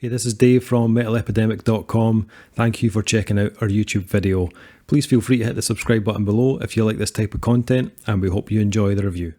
Hey, this is Dave from MetalEpidemic.com. Thank you for checking out our YouTube video. Please feel free to hit the subscribe button below if you like this type of content, and we hope you enjoy the review.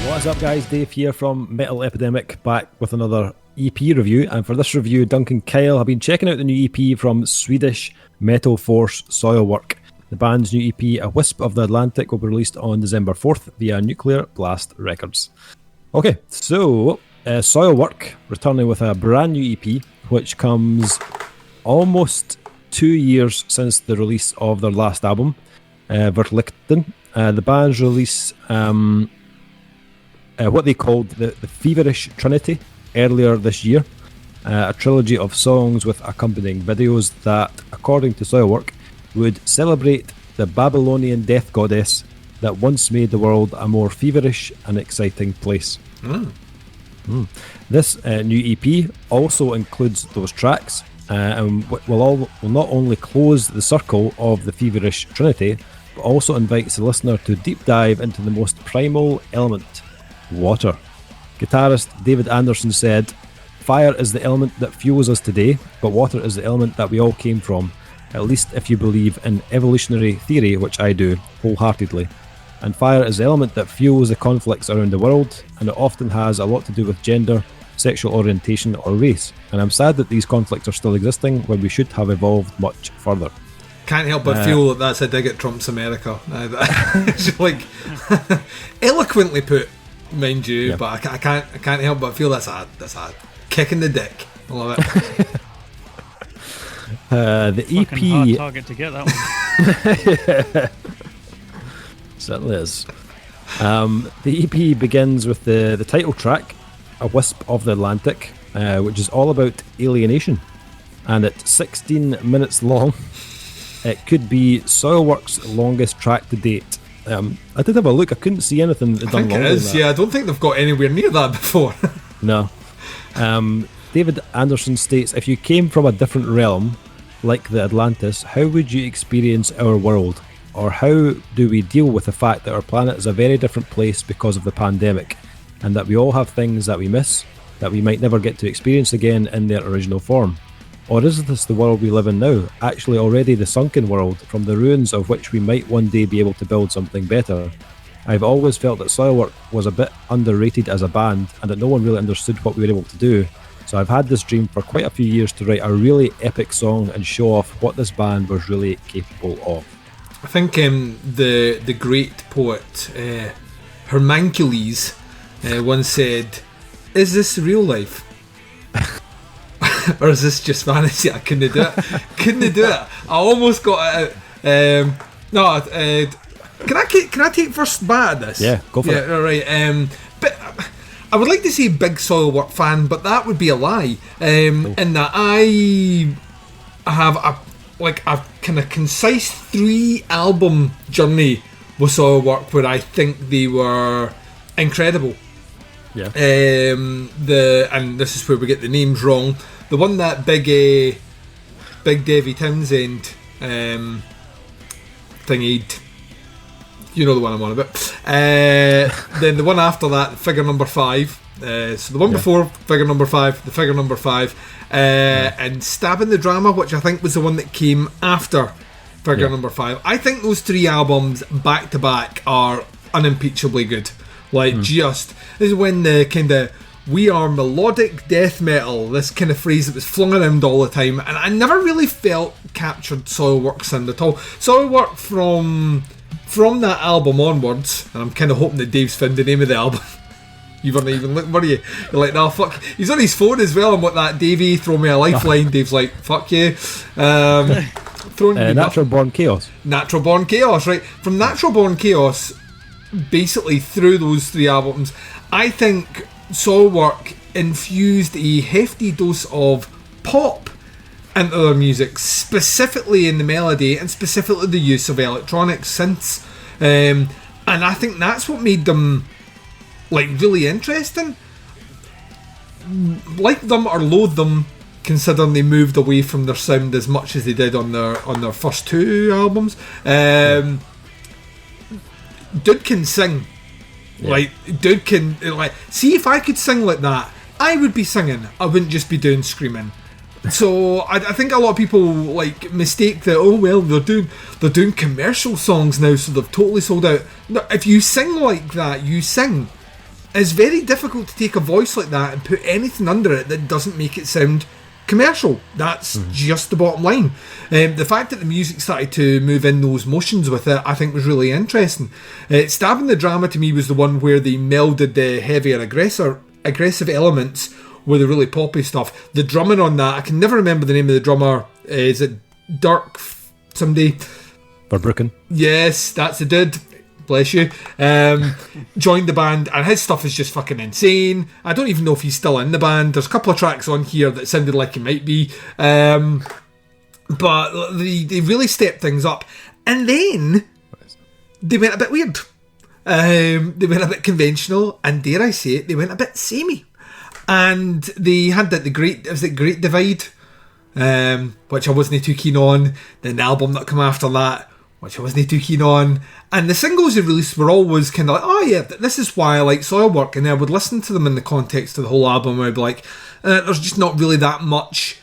What's up guys, Dave here from Metal Epidemic, back with another EP review. And for this review, Duncan Kyle have been checking out the new EP from Swedish metal force Soilwork. The band's new EP, A Whisp of the Atlantic, will be released on December 4th via Nuclear Blast Records. Okay, so Soilwork returning with a brand new EP, which comes almost 2 years since the release of their last album, Verlichten. The band's release what they called the Feverish Trinity earlier this year, a trilogy of songs with accompanying videos that, according to Soilwork, would celebrate the Babylonian death goddess that once made the world a more feverish and exciting place. This new EP also includes those tracks and will not only close the circle of the Feverish Trinity, but also invites the listener to deep dive into the most primal element, water. Guitarist David Anderson said, "Fire is the element that fuels us today, but water is the element that we all came from, at least if you believe in evolutionary theory, which I do, wholeheartedly. And fire is the element that fuels the conflicts around the world, and it often has a lot to do with gender, sexual orientation or race, and I'm sad that these conflicts are still existing when we should have evolved much further." Can't help but feel that that's a dig at Trump's America. It's like eloquently put, mind you, yeah. But I can't help but feel that's a kick in the dick. I love it. The EP, hard target to get that one. Certainly is. The EP begins with the title track, A Whisp of the Atlantic, which is all about alienation, and at 16 minutes long, it could be Soilwork's longest track to date. I did have a look. I couldn't see anything done longer than that. Yeah, I don't think they've got anywhere near that before. No. David Anderson states, "If you came from a different realm, like the Atlantis, how would you experience our world? Or how do we deal with the fact that our planet is a very different place because of the pandemic, and that we all have things that we miss, that we might never get to experience again in their original form? Or is this the world we live in now, actually already the sunken world, from the ruins of which we might one day be able to build something better? I've always felt that Soilwork was a bit underrated as a band, and that no one really understood what we were able to do. So I've had this dream for quite a few years to write a really epic song and show off what this band was really capable of." I think the great poet Hermancules once said, "Is this real life? Or is this just fantasy?" I couldn't do it. I almost got it out. Can I take first bat at this? Yeah, go for it. All right. But I would like to say big Soilwork fan, but that would be a lie. In that I have a kind of concise 3-album journey with Soilwork where I think they were incredible. Yeah. And this is where we get the names wrong. The one that Big Davy Townsend thingied, you know the one I'm on about. Then the one after that, figure number 5. So the one before figure number 5, the figure number 5, and Stabbing the Drama, which I think was the one that came after figure number 5. I think those 3 albums back to back are unimpeachably good. Just this is when the kind of "we are melodic death metal," this kind of phrase that was flung around all the time, and I never really felt captured Soilwork's sound at all. Soilwork from that album onwards, and I'm kind of hoping that Dave's found the name of the album. You weren't even looking, were you? You're like, "No, fuck." He's on his phone as well. I'm like, "That Davey, throw me a lifeline." Dave's like, "Fuck you." Natural Born Chaos. Natural Born Chaos, right? From Natural Born Chaos, basically through those 3 albums, I think Soilwork infused a hefty dose of pop into their music, specifically in the melody and specifically the use of electronic synths, and I think that's what made them really interesting. Like them or loathe them, considering they moved away from their sound as much as they did on their first 2 albums. Dude can sing. Yeah. Like, dude can, like, see, if I could sing like that, I would be singing. I wouldn't just be doing screaming. So I think a lot of people like mistake that, oh well, they're doing commercial songs now, so they've totally sold out. No, if you sing like that, you sing. It's very difficult to take a voice like that and put anything under it that doesn't make it sound commercial. That's just the bottom line. The fact that the music started to move in those motions with it, I think, was really interesting. Stabbing the Drama to me was the one where they melded the heavier aggressive elements with the really poppy stuff. The drumming on that, I can never remember the name of the drummer. Is it Dirk somebody? Verbruggen. Yes, that's the dude. Bless you. Joined the band, and his stuff is just fucking insane. I don't even know if he's still in the band. There's a couple of tracks on here that sounded like he might be. But they really stepped things up. And then they went a bit weird. They went a bit conventional, and dare I say it, they went a bit samey. And they had the Great Divide, which I wasn't too keen on. Then the album that came after that, which I wasn't too keen on. And the singles they released were always kind of like, oh yeah, this is why I like Soilwork. And then I would listen to them in the context of the whole album, and I'd be like, there's just not really that much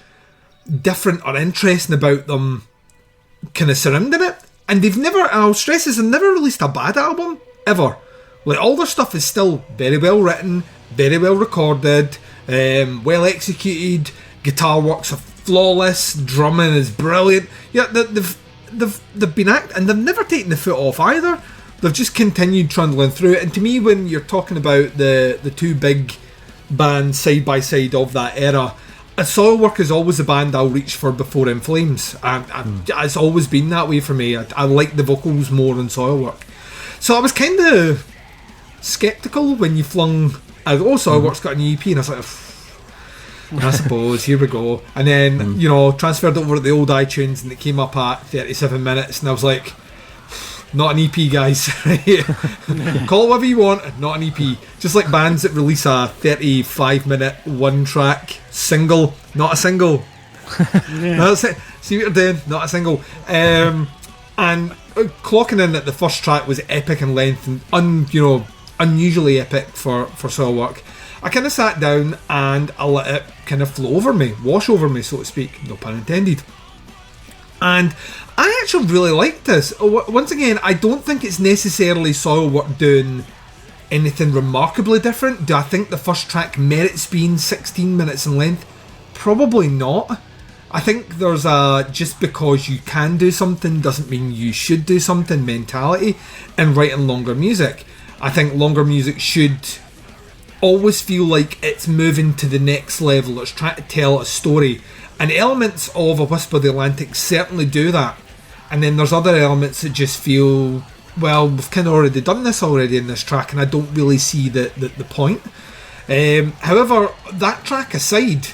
different or interesting about them kind of surrounding it. And I'll stress this, they've never released a bad album, ever. Like, all their stuff is still very well written, very well recorded, well executed, guitar works are flawless, drumming is brilliant. Yeah, they've been and they've never taken the foot off either. They've just continued trundling through it. And to me, when you're talking about the 2 big bands side by side of that era, Soilwork is always a band I'll reach for before In Flames. It's always been that way for me. I like the vocals more than Soilwork. So I was kind of sceptical when you flung, Soilwork's got an EP, and I was like, I suppose, here we go. And then, transferred it over to the old iTunes, and it came up at 37 minutes, and I was like, not an EP, guys. Call it whatever you want, not an EP. Just like bands that release a 35-minute one-track single, not a single. That's it. See what you're doing, not a single. And clocking in that the first track was epic in length and unusually epic for Soilwork. I kind of sat down and I let it kind of flow over me, wash over me, so to speak, no pun intended. And I actually really liked this. Once again, I don't think it's necessarily Soilwork doing anything remarkably different. Do I think the first track merits being 16 minutes in length? Probably not. I think there's a just because you can do something doesn't mean you should do something mentality in writing longer music. I think longer music should always feel like it's moving to the next level. It's trying to tell a story. And elements of A Whisp of the Atlantic certainly do that. And then there's other elements that just feel, well, we've kind of already done this already in this track, and I don't really see the point. However, that track aside,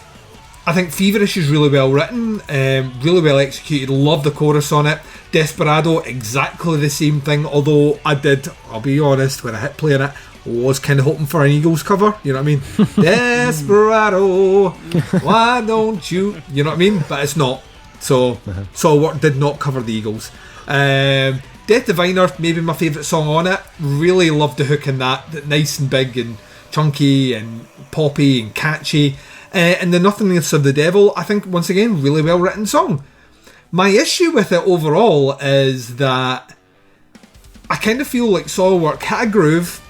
I think Feverish is really well written, really well executed. Love the chorus on it. Desperado, exactly the same thing. Although I'll be honest, when I hit play on it, was kind of hoping for an Eagles cover. You know what I mean? Desperado, why don't you? You know what I mean? But it's not. So Soilwork did not cover the Eagles. Death Diviner, maybe my favourite song on it. Really loved the hook in that. Nice and big and chunky and poppy and catchy. And the Nothingness of the Devil, I think, once again, really well written song. My issue with it overall is that I kind of feel like Soilwork had a groove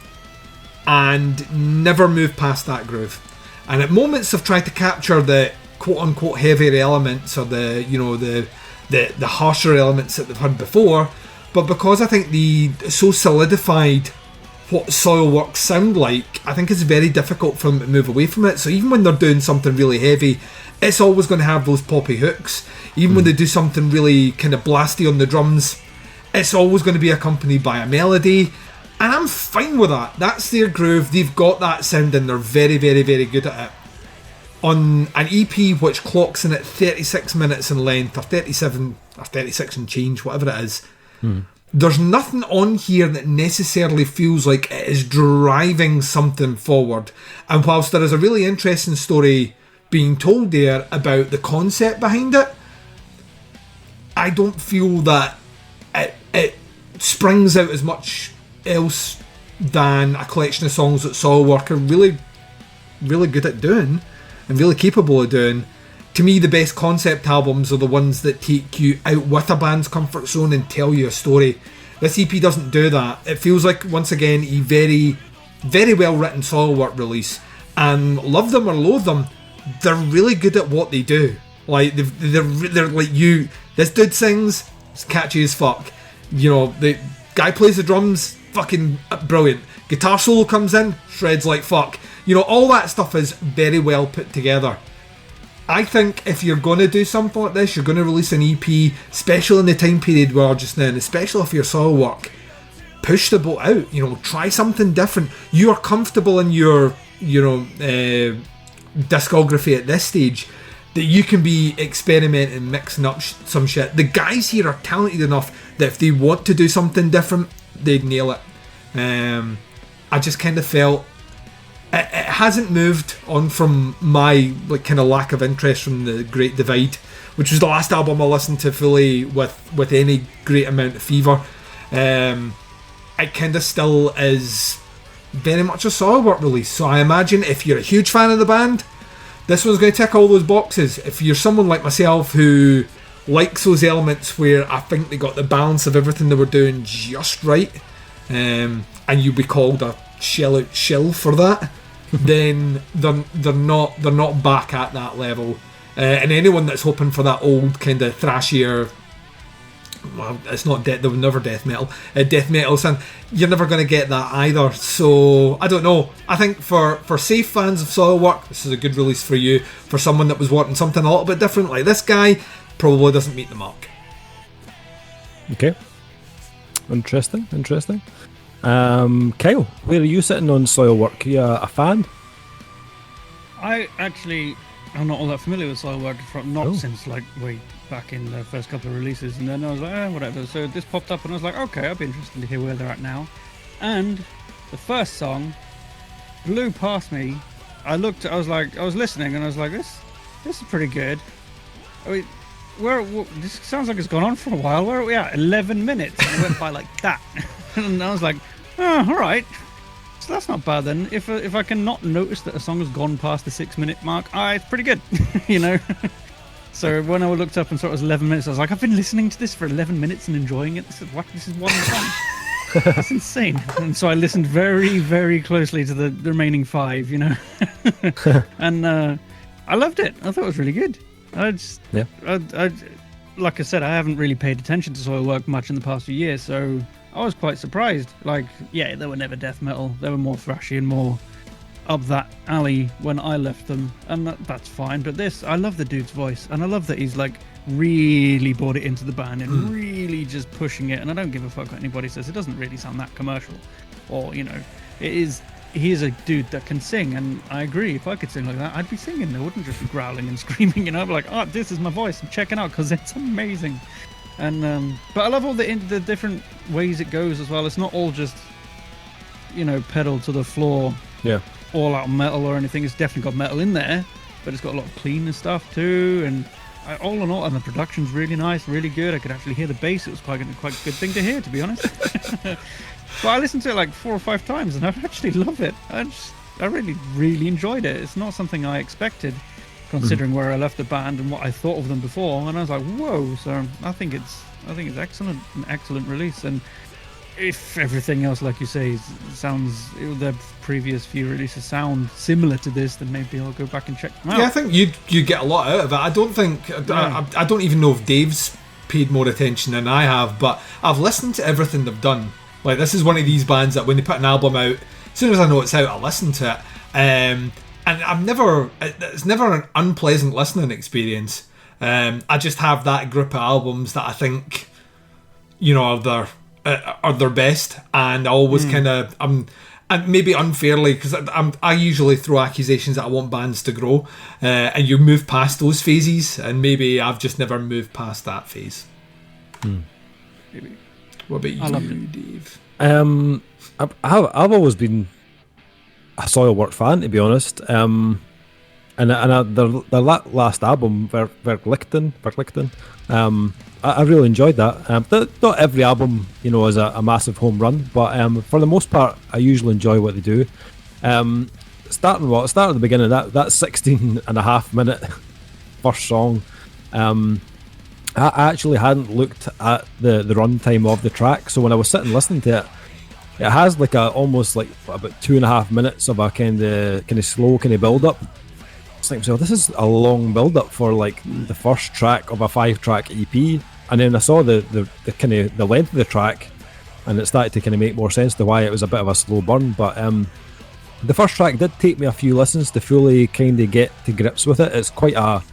and never moved past that groove. And at moments have tried to capture the quote-unquote heavier elements or the harsher elements that they've heard before, but because I think they so solidified what Soilwork sound like, I think it's very difficult for them to move away from it. So even when they're doing something really heavy, it's always going to have those poppy hooks. Even when they do something really kind of blasty on the drums, it's always going to be accompanied by a melody. And I'm fine with that. That's their groove. They've got that sound and they're very, very, very good at it. On an EP which clocks in at 36 minutes in length, or 37, or 36 and change, whatever it is, there's nothing on here that necessarily feels like it is driving something forward. And whilst there is a really interesting story being told there about the concept behind it, I don't feel that it springs out as much else than a collection of songs that Soilwork are really, really good at doing and really capable of doing. To me, the best concept albums are the ones that take you out with a band's comfort zone and tell you a story. This EP doesn't do that. It feels like, once again, a very, very well written Soilwork release. And love them or loathe them, they're really good at what they do. Like, they're like, you, this dude sings, it's catchy as fuck. You know, the guy plays the drums, fucking brilliant. Guitar solo comes in, shreds like fuck. You know, all that stuff is very well put together. I think if you're going to do something like this, you're going to release an EP, especially in the time period we are just now, and especially if you're Soilwork, push the boat out. You know, try something different. You are comfortable in your, discography at this stage that you can be experimenting, mixing up some shit. The guys here are talented enough that if they want to do something different, they'd nail it. I just kind of felt it hasn't moved on from my kind of lack of interest from the Great Divide, which was the last album I listened to fully with any great amount of fever. It kind of still is very much a Soilwork release, so I imagine if you're a huge fan of the band, this one's going to tick all those boxes. If you're someone like myself who likes those elements where I think they got the balance of everything they were doing just right, and you'll be called a shell-out shill for that, then they're not back at that level. And anyone that's hoping for that old kind of thrashier, well, it's not death, there was never death metal sound, you're never going to get that either. So I don't know. I think for safe fans of Soilwork, this is a good release for you. For someone that was wanting something a little bit different, like this guy, probably doesn't meet the mark. Okay, interesting. Kyle, where are you sitting on Soilwork? Are you a fan? I'm not all that familiar with Soilwork, since like way back in the first couple of releases, and then I was like, whatever. So this popped up and I was like, okay, I'd be interested to hear where they're at now. And the first song blew past me. I was listening and I was like, this is pretty good. I mean, this sounds like it's gone on for a while. Where are we at? 11 minutes. And it went by like that. And I was like, oh, all right. So that's not bad then. If I can not notice that a song has gone past the 6 minute mark, it's pretty good, you know. So when I looked up and saw it was 11 minutes, I was like, I've been listening to this for 11 minutes and enjoying it. This is one song. That's insane. And so I listened very, very closely to the remaining 5, you know. And I loved it. I thought it was really good. I like I said, I haven't really paid attention to Soilwork much in the past few years, so I was quite surprised. Like, yeah, they were never death metal. They were more thrashy and more up that alley when I left them, and that's fine. But this, I love the dude's voice, and I love that he's like really brought it into the band and really just pushing it. And I don't give a fuck what anybody says. It doesn't really sound that commercial, or he is a dude that can sing, and I agree. If I could sing like that, I'd be singing. I wouldn't just be growling and screaming. I'd be like, oh, this is my voice. I'm checking out because it's amazing. And but I love all the different ways it goes as well. It's not all just pedal to the floor, all out metal or anything. It's definitely got metal in there, but it's got a lot of cleaner stuff too. And all in all, and the production's really nice, really good. I could actually hear the bass. It was quite a good thing to hear, to be honest. But I listened to it like 4 or 5 times, and I actually love it. I really, really enjoyed it. It's not something I expected, considering where I left the band and what I thought of them before. And I was like, whoa! So I think it's excellent, an excellent release. And if everything else, like you say, their previous few releases sound similar to this, then maybe I'll go back and check them out. Yeah, I think you get a lot out of it. I don't think I don't even know if Dave's paid more attention than I have, but I've listened to everything they've done. Like, this is one of these bands that when they put an album out, as soon as I know it's out, I listen to it. And it's never an unpleasant listening experience. I just have that group of albums that I think, are their best, and I always kind of and maybe unfairly, because I usually throw accusations that I want bands to grow, and you move past those phases, and maybe I've just never moved past that phase. Maybe. What about you, Dave? I've always been a Soilwork fan, to be honest. their last album, Verlichten, I really enjoyed that. Not every album, is a massive home run, but for the most part, I usually enjoy what they do. Start at the beginning, that 16 and a half minute first song. I actually hadn't looked at the runtime of the track, so when I was sitting listening to it, it has like almost like about 2.5 minutes of a kind of slow build up. I was thinking, so this is a long build up for like the first track of a 5-track EP, and then I saw the length of the track, and it started to kind of make more sense to why it was a bit of a slow burn. But the first track did take me a few listens to fully kind of get to grips with it. It's quite a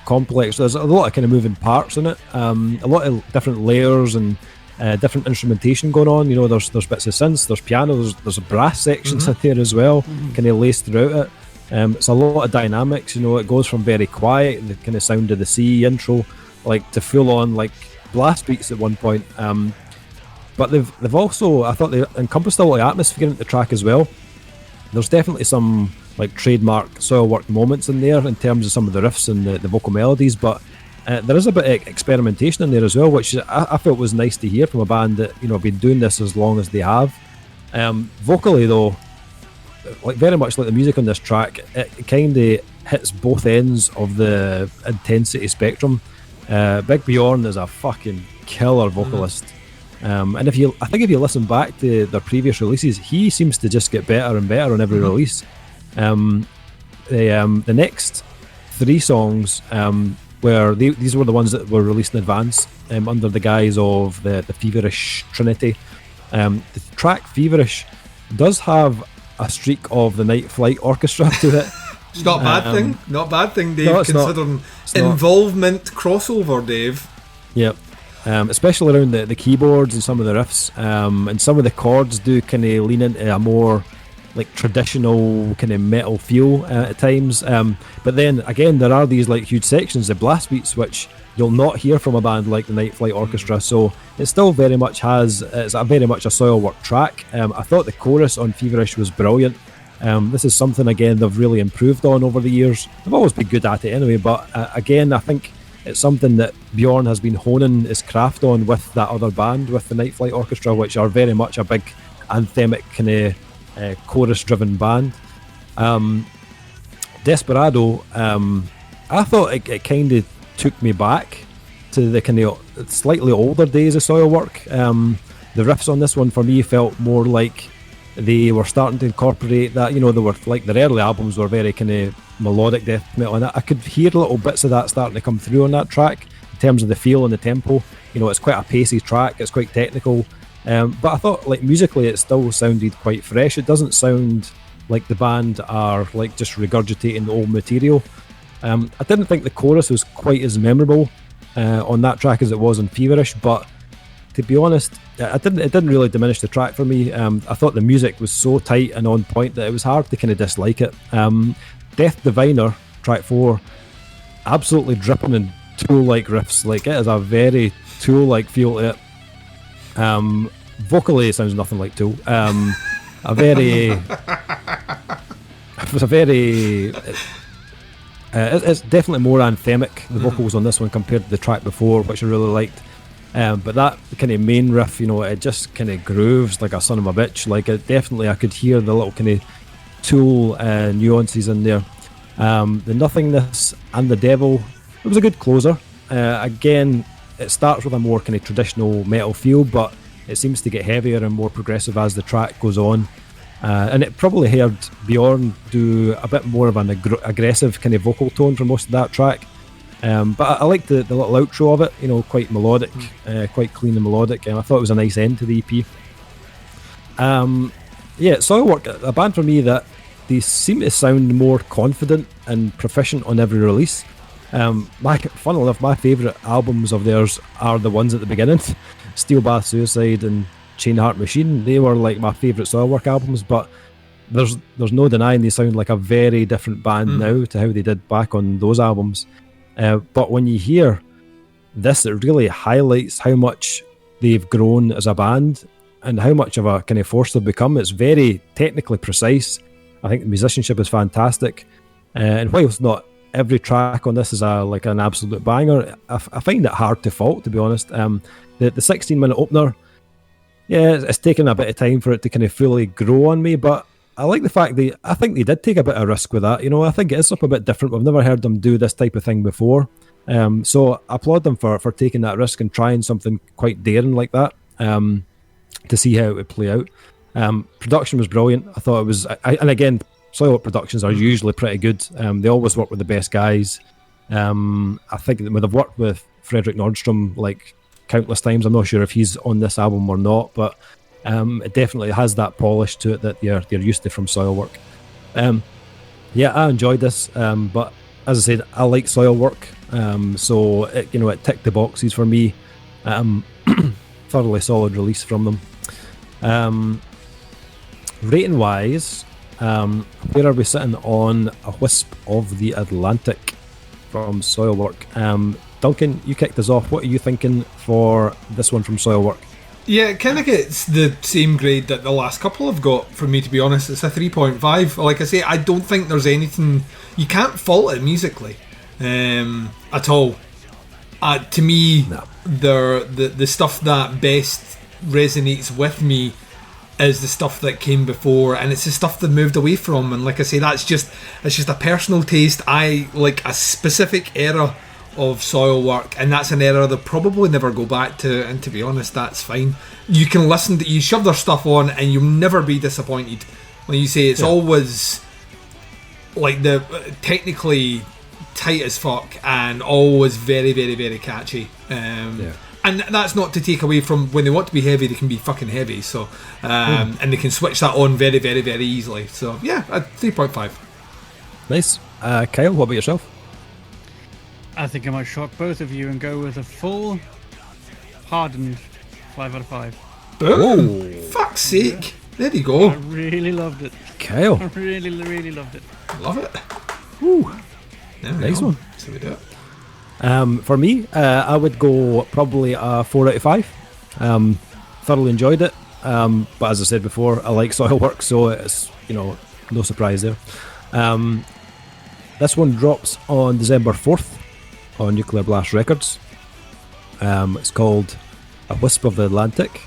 complex. There's a lot of kind of moving parts in it, a lot of different layers and different instrumentation going on. There's bits of synths, there's piano, there's a brass sections in there as well, kind of laced throughout it. It's a lot of dynamics. It goes from very quiet, the kind of sound of the sea intro, like to full on like blast beats at one point. But they've also, I thought, they encompassed a lot of atmosphere into the track as well. There's definitely some like trademark Soilwork moments in there in terms of some of the riffs and the vocal melodies, but there is a bit of experimentation in there as well, which I felt was nice to hear from a band that have been doing this as long as they have. Vocally though, like very much like the music on this track, it kind of hits both ends of the intensity spectrum. Big Bjorn is a fucking killer vocalist. And I think if you listen back to their previous releases, he seems to just get better and better on every release. The next 3 songs these were the ones that were released in advance under the guise of the Feverish Trinity. The track Feverish does have a streak of the Night Flight Orchestra to it. It's not a bad thing. Not a bad thing, Dave, no, considering involvement crossover, Dave. Yep. Especially around the keyboards and some of the riffs, and some of the chords do kind of lean into a more like traditional kind of metal feel at times, but then again there are these like huge sections, the blast beats, which you'll not hear from a band like the Night Flight Orchestra. So it still very much it's very much a Soilwork track. I thought the chorus on Feverish was brilliant. This is something again they've really improved on over the years. They've always been good at it anyway, but again I think it's something that Bjorn has been honing his craft on with that other band, with the Night Flight Orchestra, which are very much a big anthemic kind of chorus-driven band. Desperado, I thought it kind of took me back to the kind of slightly older days of Soilwork. The riffs on this one for me felt more like they were starting to incorporate that. They were like their early albums were very kind of melodic death metal, and I could hear little bits of that starting to come through on that track in terms of the feel and the tempo. It's quite a pacey track, it's quite technical, but I thought like musically it still sounded quite fresh. It doesn't sound like the band are like just regurgitating the old material. I didn't think the chorus was quite as memorable on that track as it was on Feverish, but to be honest, it didn't really diminish the track for me. I thought the music was so tight and on point that it was hard to kind of dislike it. Death Diviner, track 4, absolutely dripping in Tool-like riffs. Like, it is a very Tool-like feel to it. Vocally, it sounds nothing like Tool. It's definitely more anthemic, the vocals on this one, compared to the track before, which I really liked. But that kind of main riff, it just kind of grooves like a son of a bitch. Like, it definitely, I could hear the little kind of Tool nuances in there. The Nothingness and the Devil, it was a good closer. Again, it starts with a more kind of traditional metal feel, but it seems to get heavier and more progressive as the track goes on. And it probably heard Bjorn do a bit more of an aggressive kind of vocal tone for most of that track. But I liked the little outro of it, quite melodic, quite clean and melodic, and I thought it was a nice end to the EP. Soilwork, a band for me that they seem to sound more confident and proficient on every release. Funnily enough, my favourite albums of theirs are the ones at the beginning. Steel Bath Suicide and Chain Heart Machine, they were like my favourite Soilwork albums, but there's no denying they sound like a very different band now to how they did back on those albums. But when you hear this, it really highlights how much they've grown as a band and how much of a kind of force they've become. It's very technically precise. I think the musicianship is fantastic. And whilst not every track on this is an absolute banger, I find it hard to fault, to be honest. The 16-minute opener, yeah, it's taken a bit of time for it to kind of fully grow on me, but I like the fact I think they did take a bit of risk with that. I think it is something a bit different. We've never heard them do this type of thing before. So I applaud them for taking that risk and trying something quite daring like that, to see how it would play out. Production was brilliant. I thought it was, and again, Soilwork productions are usually pretty good. They always work with the best guys. I think that they've worked with Fredrik Nordstrom like countless times. I'm not sure if he's on this album or not, but it definitely has that polish to it that they're used to from Soilwork. Yeah, I enjoyed this, but as I said, I like Soilwork, so it ticked the boxes for me. Thoroughly solid release from them. Rating wise, where are we sitting on A Whisp of the Atlantic from Soilwork? Duncan, you kicked us off. What are you thinking for this one from Soilwork? Yeah, it kind of gets the same grade that the last couple have got, for me, to be honest. It's a 3.5. Like I say, I don't think there's anything... You can't fault it musically at all. To me, No. the stuff that best resonates with me is the stuff that came before, and it's the stuff that moved away from. And like I say, it's just a personal taste. I like a specific era of Soilwork, and that's an era they'll probably never go back to, and to be honest, that's fine. You can listen to, you shove their stuff on and you'll never be disappointed. Like you say, it's always like the technically tight as fuck and always very, very, very catchy. And that's not to take away from when they want to be heavy, they can be fucking heavy. So and they can switch that on very, very, very easily. So yeah, a 3.5. Nice. Kyle, what about yourself? I think I might shock both of you and go with a full, hardened 5 out of 5. Boom! Fuck's sake! There you go. I really loved it. Kyle. I really, really loved it. Love it. Woo. Nice one. So we do it. For me, I would go probably a 4 out of 5. Thoroughly enjoyed it. But as I said before, I like Soilwork, so it's, no surprise there. This one drops on December 4th on Nuclear Blast Records. It's called A Whisp of the Atlantic.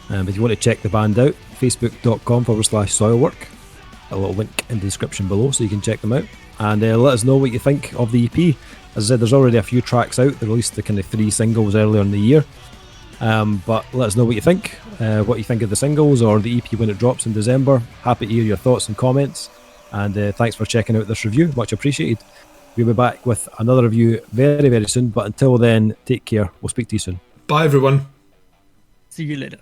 If you want to check the band out, facebook.com/Soilwork. A little link in the description below so you can check them out. And let us know what you think of the EP. As I said, there's already a few tracks out. They released the kind of 3 singles earlier in the year. But let us know what you think of the singles or the EP when it drops in December. Happy to hear your thoughts and comments. And thanks for checking out this review. Much appreciated. We'll be back with another review very, very soon. But until then, take care. We'll speak to you soon. Bye, everyone. See you later.